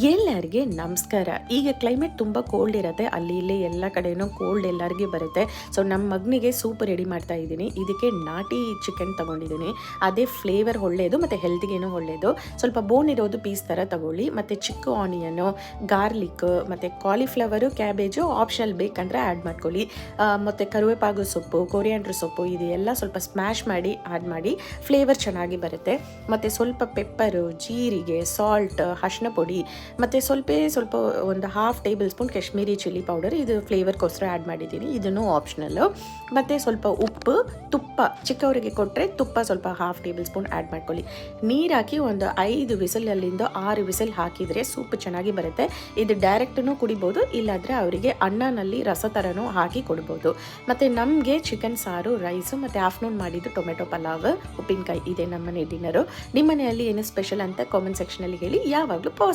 ಎಲ್ಲರಿಗೆ ನಮಸ್ಕಾರ. ಈಗ ಕ್ಲೈಮೇಟ್ ತುಂಬ ಕೋಲ್ಡ್ ಇರುತ್ತೆ, ಅಲ್ಲಿ ಇಲ್ಲಿ ಎಲ್ಲ ಕಡೆನೂ ಕೋಲ್ಡ್ ಎಲ್ಲರಿಗೆ ಬರುತ್ತೆ. ಸೊ ನಮ್ಮ ಮಗನಿಗೆ ಸೂಪ್ ರೆಡಿ ಮಾಡ್ತಾ ಇದ್ದೀನಿ. ಇದಕ್ಕೆ ನಾಟಿ ಚಿಕನ್ ತೊಗೊಂಡಿದ್ದೀನಿ. ಅದೇ ಫ್ಲೇವರ್ ಒಳ್ಳೆಯದು ಮತ್ತು ಹೆಲ್ತ್ಗೇನು ಒಳ್ಳೆಯದು. ಸ್ವಲ್ಪ ಬೋನ್ ಇರೋದು ಪೀಸ್ ಥರ ತಗೊಳ್ಳಿ. ಮತ್ತು ಚಿಕ್ಕ ಆನಿಯನು, ಗಾರ್ಲಿಕ್ ಮತ್ತು ಕಾಲಿಫ್ಲವರು, ಕ್ಯಾಬೇಜು ಆಪ್ಷನಲ್ ಬೇಕಂದರೆ ಆ್ಯಡ್ ಮಾಡ್ಕೊಳ್ಳಿ. ಮತ್ತು ಕರಿವೇಪಾಕು ಸೊಪ್ಪು, ಕೊರಿಯಾಂಡ್ರ್ ಸೊಪ್ಪು ಇದೆಲ್ಲ ಸ್ವಲ್ಪ ಸ್ಮ್ಯಾಶ್ ಮಾಡಿ ಆ್ಯಡ್ ಮಾಡಿ ಫ್ಲೇವರ್ ಚೆನ್ನಾಗಿ ಬರುತ್ತೆ. ಮತ್ತು ಸ್ವಲ್ಪ ಪೆಪ್ಪರು, ಜೀರಿಗೆ, ಸಾಲ್ಟ್, ಅರಿಶಿನ ಪುಡಿ ಮತ್ತು ಸ್ವಲ್ಪ ಒಂದು half table spoon Kashmiri chilli powder, ಇದು ಫ್ಲೇವರ್ಗೋಸ್ಕರ ಆ್ಯಡ್ ಮಾಡಿದ್ದೀನಿ. ಇದನ್ನು ಆಪ್ಷನಲ್ಲು. ಮತ್ತು ಸ್ವಲ್ಪ ಉಪ್ಪು, ತುಪ್ಪ ಚಿಕ್ಕವರಿಗೆ ಕೊಟ್ಟರೆ ತುಪ್ಪ ಸ್ವಲ್ಪ ಹಾಫ್ ಟೇಬಲ್ ಸ್ಪೂನ್ ಆ್ಯಡ್ ಮಾಡ್ಕೊಳ್ಳಿ. ನೀರು ಹಾಕಿ ಒಂದು 5 ವಿಸಲಲ್ಲಿಂದ 6 ವಿಸಲ್ ಹಾಕಿದರೆ ಸೂಪ್ ಚೆನ್ನಾಗಿ ಬರುತ್ತೆ. ಇದು ಡೈರೆಕ್ಟೂ ಕುಡಿಬೋದು, ಇಲ್ಲಾಂದರೆ ಅವರಿಗೆ ಅನ್ನನಲ್ಲಿ ರಸ ಥರನೂ ಹಾಕಿ ಕೊಡ್ಬೋದು. ಮತ್ತು ನಮಗೆ ಚಿಕನ್ ಸಾರು, ರೈಸು ಮತ್ತು ಆಫ್ಟರ್ನೂನ್ ಮಾಡಿದ್ದು ಟೊಮೆಟೊ ಪಲಾವ್, ಉಪ್ಪಿನಕಾಯಿ ಇದೆ ನಮ್ಮನೆ ಡಿನ್ನರು. ನಿಮ್ಮ ಮನೆಯಲ್ಲಿ ಏನು ಸ್ಪೆಷಲ್ ಅಂತ ಕಾಮೆಂಟ್ ಸೆಕ್ಷನಲ್ಲಿ ಹೇಳಿ. ಯಾವಾಗಲೂ ಪಾಸಿಟಿವ್